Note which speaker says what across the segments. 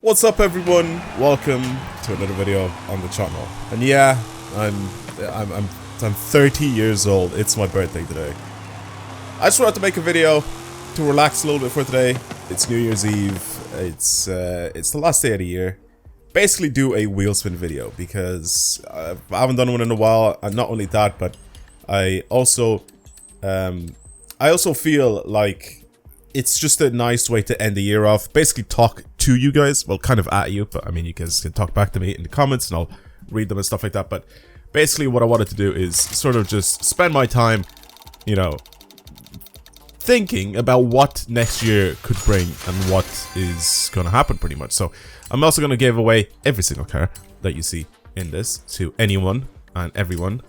Speaker 1: What's up, everyone? Welcome to another video on the channel. And yeah, I'm 30 years old. It's my birthday today. I just wanted to make a video to relax a little bit for today. It's New Year's Eve. It's the last day of the year. Basically, do a Wheelspin video because I haven't done one in a while. And not only that, but I also feel like it's just a nice way to end the year off. Basically, talk to you guys. Well, kind of at you, but I mean, you guys can talk back to me in the comments and I'll read them and stuff like that. But basically, what I wanted to do is sort of just spend my time, you know, thinking about what next year could bring and what is going to happen pretty much. So I'm also going to give away every single car that you see in this to anyone and everyone.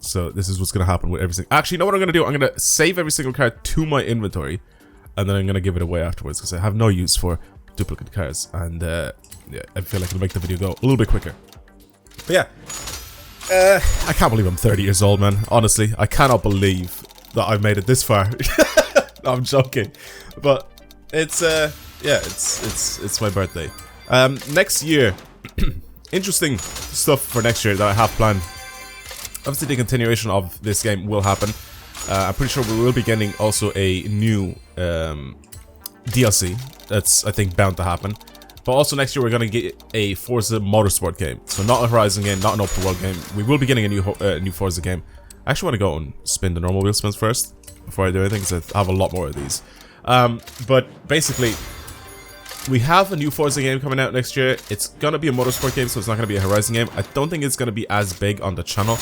Speaker 1: So this is what's going to happen with everything. Actually, you know what I'm going to do? I'm going to save every single car to my inventory, and then I'm going to give it away afterwards because I have no use for duplicate cars. And yeah, I feel like it'll make the video go a little bit quicker. But yeah, I can't believe I'm 30 years old, man. Honestly, I cannot believe that I've made it this far. No, I'm joking, but it's yeah, it's my birthday. Next year, interesting stuff for next year that I have planned. Obviously, the continuation of this game will happen. I'm pretty sure we will be getting also a new DLC. That's, I think, bound to happen. But also next year we're going to get a Forza Motorsport game. So not a Horizon game, not an open world game. We will be getting a new Forza game. I actually want to go and spin the normal wheel spins first before I do anything, because I have a lot more of these. But basically, we have a new Forza game coming out next year. It's going to be a motorsport game, so it's not going to be a Horizon game. I don't think it's going to be as big on the channel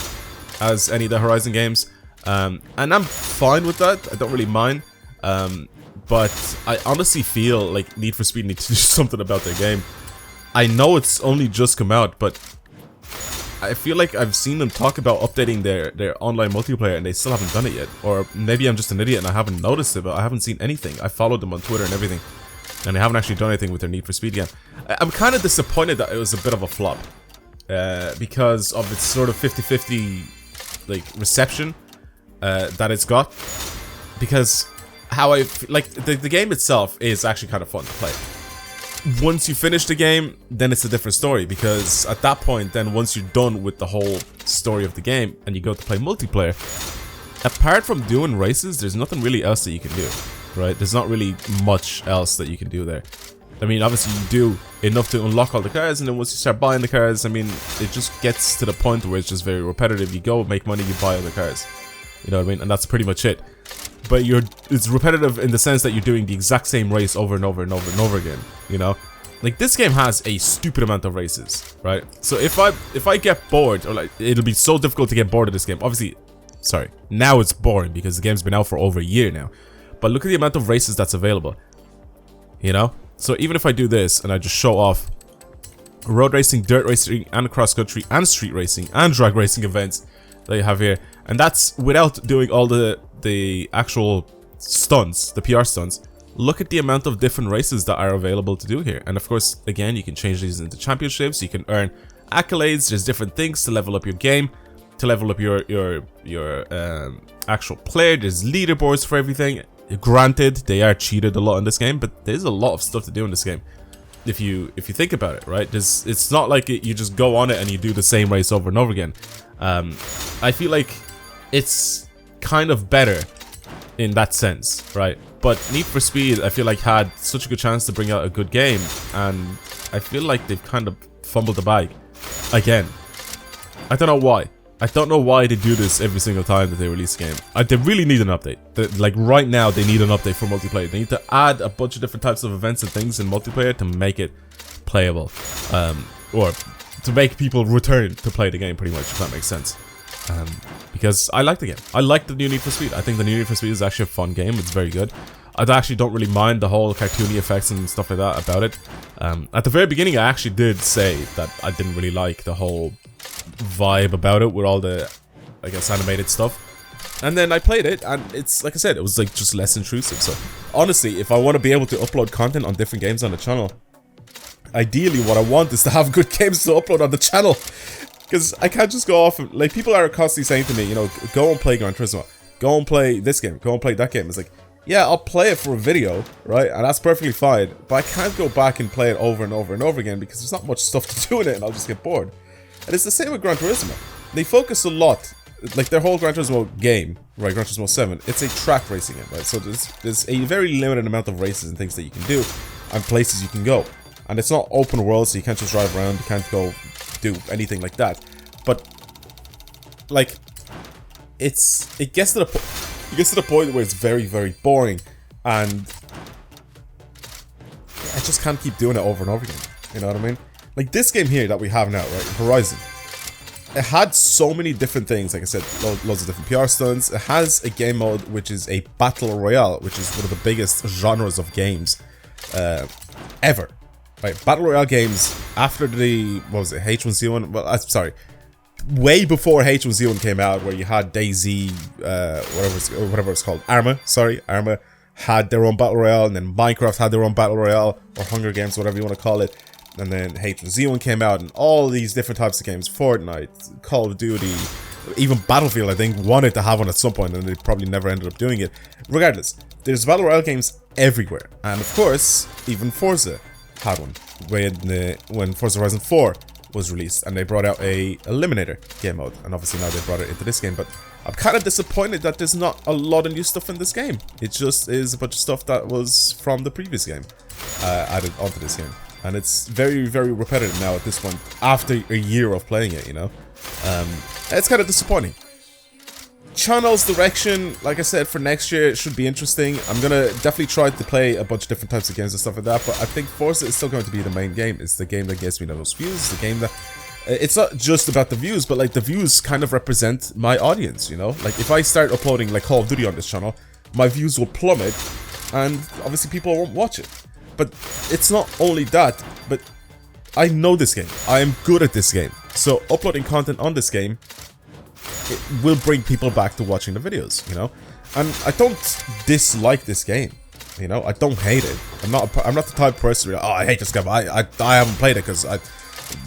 Speaker 1: as any of the Horizon games. And I'm fine with that. I don't really mind. But I honestly feel like Need for Speed needs to do something about their game. I know it's only just come out, but I feel like I've seen them talk about updating their online multiplayer and they still haven't done it yet. Or maybe I'm just an idiot and I haven't noticed it, but I haven't seen anything. I followed them on Twitter and everything, and they haven't actually done anything with their Need for Speed game. I'm kind of disappointed that it was a bit of a flop. Because of its sort of 50-50 like reception that it's got. Because how like the game itself is actually kind of fun to play. Once you finish the game, then it's a different story, because at that point, then once you're done with the whole story of the game and you go to play multiplayer, apart from doing races, there's nothing really else that you can do, right? There's not really much else that you can do there. I mean, obviously you do enough to unlock all the cars, and then once you start buying the cars, I mean, it just gets to the point where it's just very repetitive. You go, make money, you buy other cars. You know what I mean? And that's pretty much it. But it's repetitive in the sense that you're doing the exact same race over and over and over and over again, you know? Like, this game has a stupid amount of races, right? So if I get bored, or like, it'll be so difficult to get bored of this game. Obviously, sorry, now it's boring because the game's been out for over a year now. But look at the amount of races that's available, you know? So even if I do this and I just show off road racing, dirt racing, and cross country, and street racing, and drag racing events that you have here, and that's without doing all the actual stunts, the PR stunts, look at the amount of different races that are available to do here. And of course, again, you can change these into championships, you can earn accolades, there's different things to level up your game, to level up your actual player, there's leaderboards for everything. Granted, they are cheated a lot in this game, but there's a lot of stuff to do in this game. If you think about it, right? It's not like you just go on it and you do the same race over and over again. I feel like it's kind of better in that sense, right? But Need for Speed, I feel like, had such a good chance to bring out a good game, and I feel like they've kind of fumbled the bag again. I don't know why. I don't know why they do this every single time that they release a game. They really need an update. Like, right now, they need an update for multiplayer. They need to add a bunch of different types of events and things in multiplayer to make it playable. Or to make people return to play the game, pretty much, if that makes sense. Because I like the game. I like the new Need for Speed. I think the new Need for Speed is actually a fun game. It's very good. I actually don't really mind the whole cartoony effects and stuff like that about it. At the very beginning, I actually did say that I didn't really like the whole vibe about it with all the, I guess, animated stuff. And then I played it, and it's, like I said, it was like just less intrusive. So honestly, if I want to be able to upload content on different games on the channel, ideally what I want is to have good games to upload on the channel. Because I can't just go off and, like, people are constantly saying to me, you know, go and play Gran Turismo, go and play this game, go and play that game. It's like, yeah, I'll play it for a video, right? And that's perfectly fine. But I can't go back and play it over and over and over again because there's not much stuff to do in it and I'll just get bored. And it's the same with Gran Turismo. They focus a lot, like their whole Gran Turismo game, right, Gran Turismo 7, it's a track racing game, right? So there's a very limited amount of races and things that you can do and places you can go. And it's not open world, so you can't just drive around, you can't go do anything like that. But, like, it gets to the point where it's very, very boring, and I just can't keep doing it over and over again. You know what I mean? Like this game here that we have now, right? Horizon. It had so many different things, like I said, loads of different PR stunts. It has a game mode which is a battle royale, which is one of the biggest genres of games ever. Right? Battle royale games after the, what was it, H1Z1? Well, I'm sorry. Way before H1Z1 came out, where you had DayZ, whatever it's called, Arma had their own battle royale, and then Minecraft had their own battle royale, or Hunger Games, whatever you want to call it. And then H1Z1 came out, and all these different types of games, Fortnite, Call of Duty, even Battlefield, I think, wanted to have one at some point, and they probably never ended up doing it. Regardless, there's battle royale games everywhere, and of course, even Forza had one when Forza Horizon 4 was released, and they brought out a Eliminator game mode, and obviously now they brought it into this game. But I'm kind of disappointed that there's not a lot of new stuff in this game. It just is a bunch of stuff that was from the previous game added onto this game, and it's very, very repetitive now at this point after a year of playing it, you know. It's kind of disappointing. Channel's direction, like I said, for next year should be interesting. I'm gonna definitely try to play a bunch of different types of games and stuff like that, but I think Forza is still going to be the main game. It's the game that gets me the most views. It's the game that... it's not just about the views, but like the views kind of represent my audience, you know? Like if I start uploading like Call of Duty on this channel, my views will plummet, and obviously people won't watch it. But it's not only that, but I know this game. I am good at this game. So uploading content on this game, it will bring people back to watching the videos, you know? And I don't dislike this game, you know? I don't hate it. I'm not the type of person where, oh, I hate this game. I haven't played it because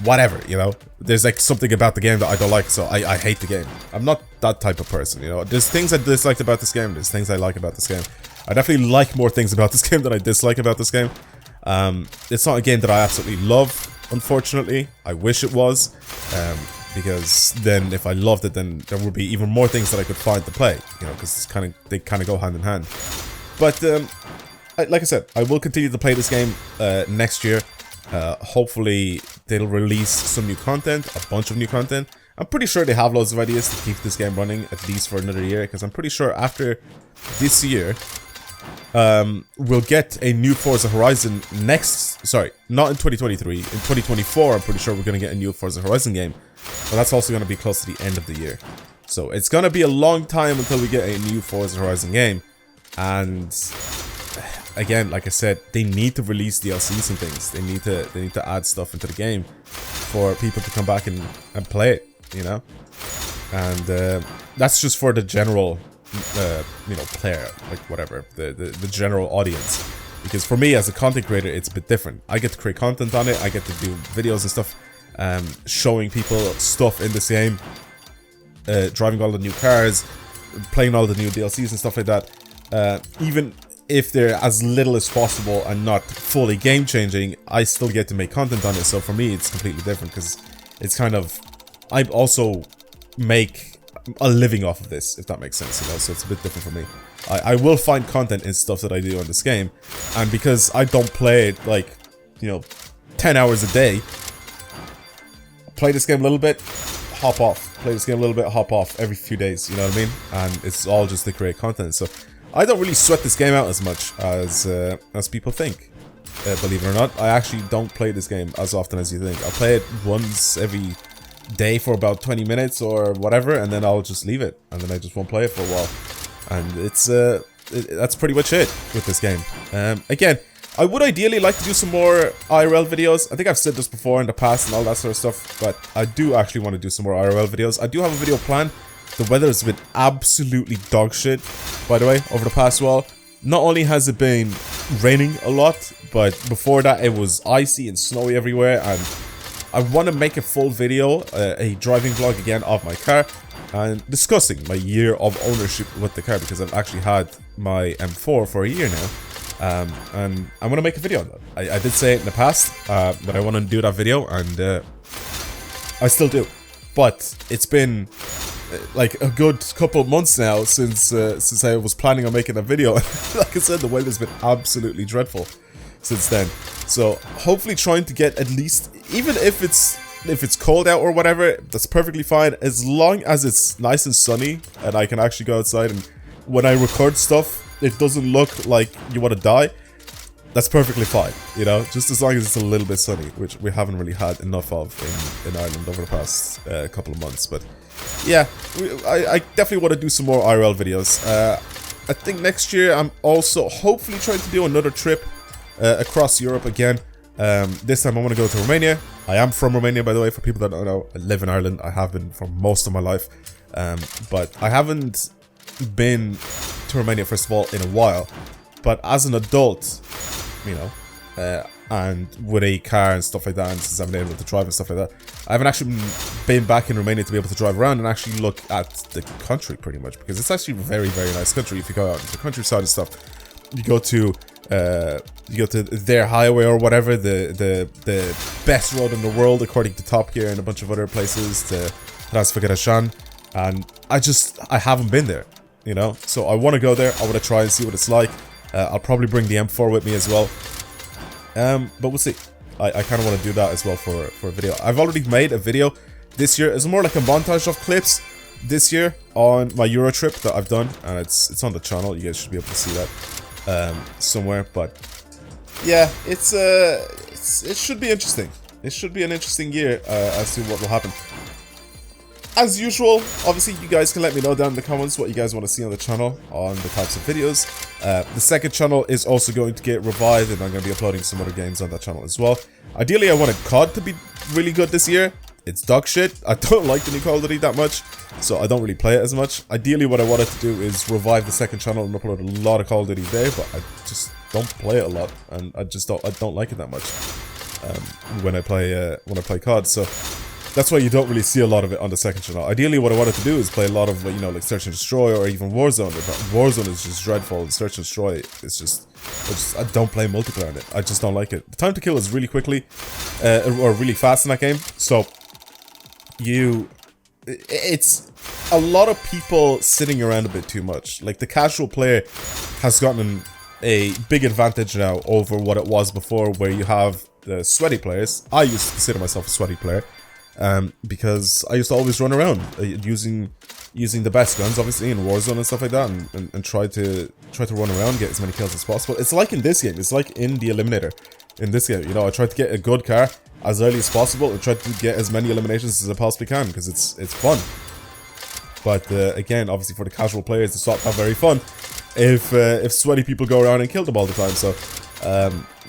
Speaker 1: whatever, you know? There's like something about the game that I don't like, so I hate the game. I'm not that type of person, you know? There's things I disliked about this game, there's things I like about this game. I definitely like more things about this game than I dislike about this game. It's not a game that I absolutely love, unfortunately. I wish it was. Because then if I loved it, then there would be even more things that I could find to play, you know, because they kind of go hand in hand. But like I said, I will continue to play this game next year. Hopefully they'll release some new content, a bunch of new content. I'm pretty sure they have loads of ideas to keep this game running at least for another year, because I'm pretty sure after this year we'll get a new Forza Horizon not in 2023, in 2024 I'm pretty sure we're going to get a new Forza Horizon game, but that's also going to be close to the end of the year. So it's going to be a long time until we get a new Forza Horizon game, and again, like I said, they need to release DLCs and things. They need to add stuff into the game for people to come back and play it, you know? And that's just for the general you know, player, like whatever, the general audience. Because for me as a content creator, it's a bit different. I get to create content on it, I get to do videos and stuff, showing people stuff in this game, driving all the new cars, playing all the new DLCs and stuff like that. Even if they're as little as possible and not fully game changing, I still get to make content on it. So for me, it's completely different, because it's kind of, I also make a living off of this, if that makes sense, you know, so it's a bit different for me. I will find content in stuff that I do on this game, and because I don't play it like, you know, 10 hours a day, play this game a little bit, hop off, play this game a little bit, hop off every few days, you know what I mean? And it's all just to create content, so I don't really sweat this game out as much as people think. Believe it or not, I actually don't play this game as often as you think. I'll play it once every day for about 20 minutes or whatever, and then I'll just leave it, and then I just won't play it for a while. And it's that's pretty much it with this game. Again, I would ideally like to do some more IRL videos. I think I've said this before in the past and all that sort of stuff, but I do actually want to do some more IRL videos. I do have a video planned. The weather has been absolutely dog shit, by the way, over the past while. Not only has it been raining a lot, but before that it was icy and snowy everywhere, and I want to make a full video, a driving vlog again of my car, and discussing my year of ownership with the car, because I've actually had my M4 for a year now. And I'm gonna make a video on that. I did say it in the past that I want to do that video, and I still do. But it's been like a good couple of months now since I was planning on making a video. Like I said, the weather's been absolutely dreadful since then. So hopefully trying to get at least, even if it's cold out or whatever, that's perfectly fine, as long as it's nice and sunny and I can actually go outside, and when I record stuff it doesn't look like you want to die. That's perfectly fine, you know, just as long as it's a little bit sunny, which we haven't really had enough of in Ireland over the past couple of months. But yeah, I definitely want to do some more IRL videos. I think next year I'm also hopefully trying to do another trip across Europe again. This time I want to go to Romania. I am from Romania, by the way, for people that don't know. I live in Ireland. I have been for most of my life. But I haven't been to Romania, first of all, in a while. But as an adult, you know, and with a car and stuff like that, and since I've been able to drive and stuff like that, I haven't actually been back in Romania to be able to drive around and actually look at the country pretty much, because it's actually a very, very nice country. If you go out into the countryside and stuff, you go to their highway or whatever, the best road in the world according to Top Gear and a bunch of other places, to Transfăgărășan, and I haven't been there, you know, so I want to go there. I want to try and see what it's like. I'll probably bring the M4 with me as well. But we'll see. I kind of want to do that as well for a video. I've already made a video this year. It's more like a montage of clips this year on my Euro trip that I've done, and it's on the channel. You guys should be able to see that somewhere. But yeah, it should be interesting. It should be an interesting year as to what will happen. As usual, obviously, you guys can let me know down in the comments what you guys want to see on the channel, on the types of videos. The second channel is also going to get revived, and I'm going to be uploading some other games on that channel as well. Ideally, I wanted COD to be really good this year. It's dog shit. I don't like the new Call of Duty that much, so I don't really play it as much. Ideally, what I wanted to do is revive the second channel and upload a lot of Call of Duty there, but I just don't play it a lot, and I don't like it that much when I play COD. So that's why you don't really see a lot of it on the second channel. Ideally, what I wanted to do is play a lot of, you know, like Search and Destroy or even Warzone. But Warzone is just dreadful. Search and Destroy is just I don't play multiplayer on it. I just don't like it. The time to kill is really quickly, or really fast in that game. So it's a lot of people sitting around a bit too much. Like, the casual player has gotten a big advantage now over what it was before, where you have the sweaty players. I used to consider myself a sweaty player. Because I used to always run around using the best guns, obviously, in Warzone and stuff like that, and try to run around, get as many kills as possible. It's like in this game. It's like in the Eliminator. In this game, you know, I tried to get a good car as early as possible and try to get as many eliminations as I possibly can, because it's fun. But again, obviously, for the casual players, it's not that very fun if sweaty people go around and kill them all the time. So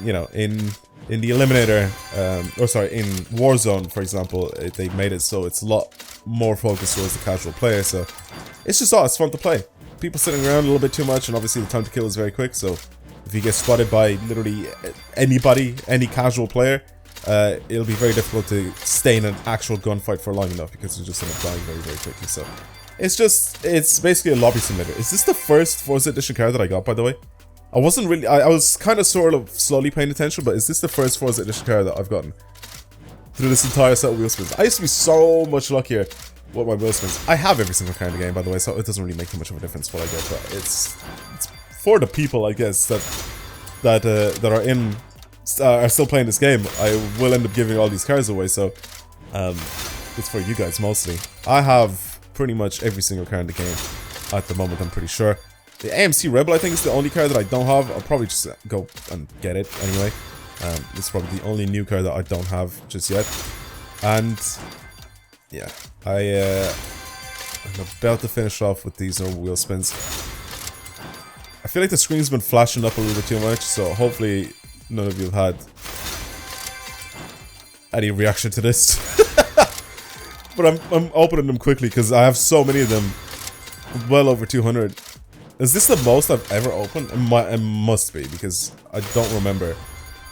Speaker 1: you know, in the Eliminator, in Warzone, for example, they made it so it's a lot more focused towards the casual player, so it's just it's fun to play. People sitting around a little bit too much, and obviously the time to kill is very quick, so if you get spotted by literally anybody, any casual player, it'll be very difficult to stay in an actual gunfight for long enough, because you just end up dying very, very quickly. So it's basically a lobby simulator. Is this the first Forza Edition car that I got, by the way? I wasn't really, I was kind of sort of slowly paying attention, but is this the first Forza Edition car that I've gotten through this entire set of wheel spins? I used to be so much luckier with my wheel spins. I have every single car in the game, by the way, so it doesn't really make too much of a difference what I get, but it's for the people, I guess, that are still playing this game. I will end up giving all these cars away, so it's for you guys mostly. I have pretty much every single car in the game at the moment, I'm pretty sure. The AMC Rebel, I think, is the only car that I don't have. I'll probably just go and get it anyway. It's probably the only new car that I don't have just yet. And yeah, I'm about to finish off with these normal wheel spins. I feel like the screen's been flashing up a little bit too much, so hopefully none of you have had any reaction to this. But I'm opening them quickly because I have so many of them. Well over 200. Is this the most I've ever opened? It must be, because I don't remember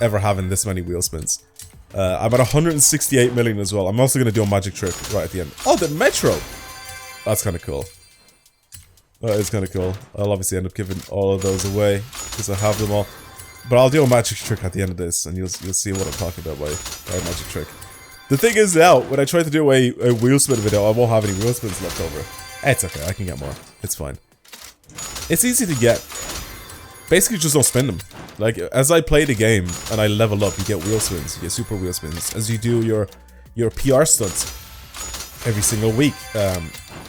Speaker 1: ever having this many wheel spins. I'm at 168 million as well. I'm also going to do a magic trick right at the end. Oh, the Metro! That's kind of cool. That is kind of cool. I'll obviously end up giving all of those away because I have them all. But I'll do a magic trick at the end of this, and you'll see what I'm talking about by magic trick. The thing is now, when I try to do a wheelspin video, I won't have any wheelspins left over. It's okay, I can get more. It's fine. It's easy to get. Basically, just don't spin them. Like, as I play the game and I level up, you get wheelspins, you get super wheelspins. As you do your PR stunts every single week,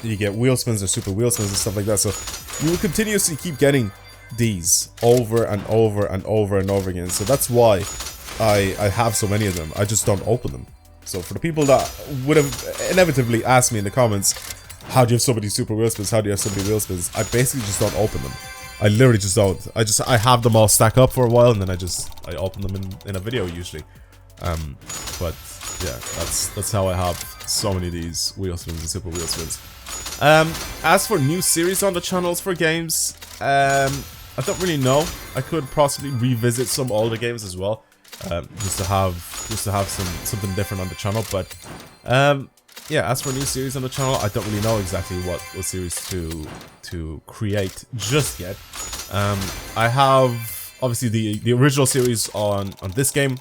Speaker 1: you get wheelspins or super wheelspins and stuff like that. So you will continuously keep getting these over and over and over and over again. So that's why I have so many of them. I just don't open them. So for the people that would have inevitably asked me in the comments, how do you have so many super wheelspins? How do you have so many wheelspins? I basically just don't open them. I literally just don't. I have them all stack up for a while, and then I open them in a video usually. But yeah, that's how I have so many of these wheelspins and super wheelspins. As for new series on the channels for games, I don't really know. I could possibly revisit some older games as well, just to have something different on the channel. But yeah, as for new series on the channel, I don't really know exactly what series to create just yet. I have obviously the original series on this game,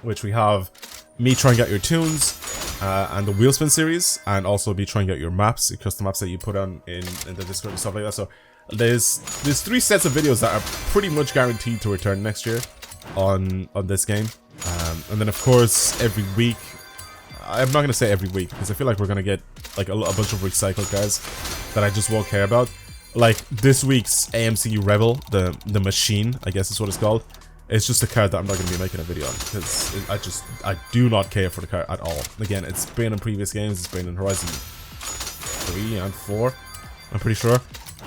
Speaker 1: which we have me trying out your tunes, and the Wheelspin series, and also me trying out your maps, your custom maps that you put on in the Discord and stuff like that. So there's 3 sets of videos that are pretty much guaranteed to return next year on this game, and then of course every week. I'm not gonna say every week because I feel like we're gonna get like a bunch of recycled cars that I just won't care about. Like this week's AMC Rebel, the machine, I guess is what it's called. It's just a car that I'm not gonna be making a video on because I do not care for the car at all. Again, it's been in previous games. It's been in Horizon 3 and 4. I'm pretty sure,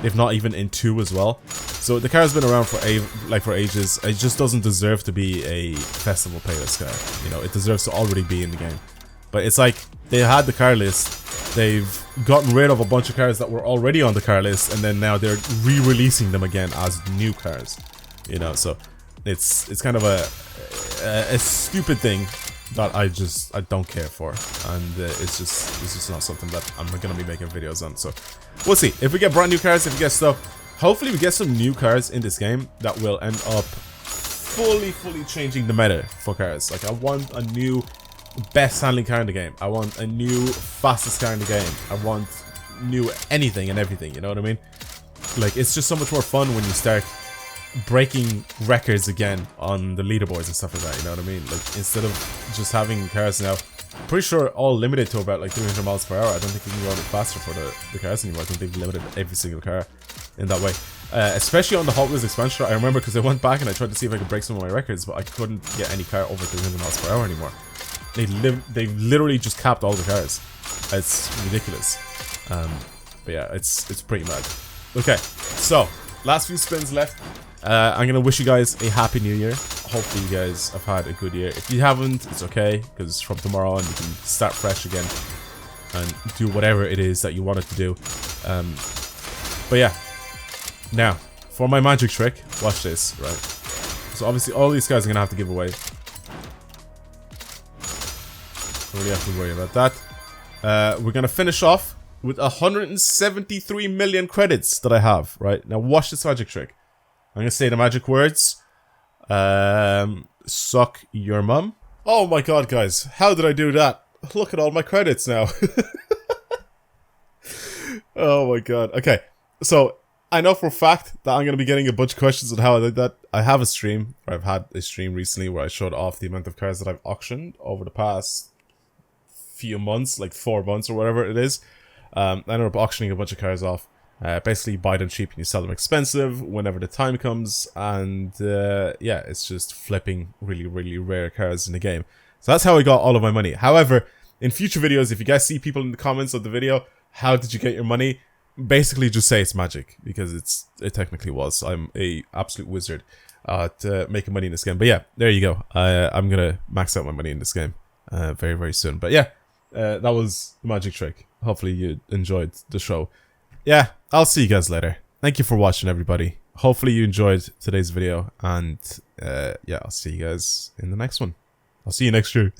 Speaker 1: if not even in 2 as well. So the car's been around for ages. It just doesn't deserve to be a festival playlist car. You know, it deserves to already be in the game. But it's like they had the car list, they've gotten rid of a bunch of cars that were already on the car list, and then now they're re-releasing them again as new cars. You know, so it's kind of a stupid thing that I don't care for, and it's just not something that I'm gonna be making videos on. So we'll see if we get brand new cars, if we get stuff. Hopefully we get some new cars in this game that will end up fully changing the meta for cars. Like I want a new best handling car in the game. I want a new fastest car in the game. I want new anything and everything, you know what I mean? Like, it's just so much more fun when you start breaking records again on the leaderboards and stuff like that, you know what I mean? Like, instead of just having cars now, I'm pretty sure all limited to about like 300 miles per hour. I don't think you can go any faster for the cars anymore. I think they've limited every single car in that way. Especially on the Hot Wheels expansion. I remember because I went back and I tried to see if I could break some of my records, but I couldn't get any car over 300 miles per hour anymore. They've literally just capped all the cars. It's ridiculous. But yeah, it's pretty mad. Okay, so last few spins left. I'm gonna wish you guys a happy new year. Hopefully you guys have had a good year. If you haven't, it's okay, because from tomorrow on you can start fresh again and do whatever it is that you wanted to do. But yeah, now for my magic trick, watch this, right? So obviously all these guys are gonna have to give away. Don't really have to worry about that. We're gonna finish off with 173 million credits that I have, right? Now watch this magic trick. I'm gonna say the magic words. Suck your mum. Oh my god, guys. How did I do that? Look at all my credits now. Oh my god. Okay, so I know for a fact that I'm gonna be getting a bunch of questions on how I did that. I have a stream, or I've had a stream recently where I showed off the amount of cars that I've auctioned over the past few months, like 4 months or whatever it is. I ended up auctioning a bunch of cars off. Basically, you buy them cheap and you sell them expensive whenever the time comes. And yeah, it's just flipping really rare cars in the game. So that's how I got all of my money. However, in future videos, if you guys see people in the comments of the video, how did you get your money? Basically, just say it's magic, because it technically was. I'm a absolute wizard at making money in this game. But yeah, there you go. I'm gonna max out my money in this game very soon. But yeah, that was the magic trick. Hopefully you enjoyed the show. Yeah, I'll see you guys later. Thank you for watching, everybody. Hopefully you enjoyed today's video, and yeah, I'll see you guys in the next one. I'll see you next year.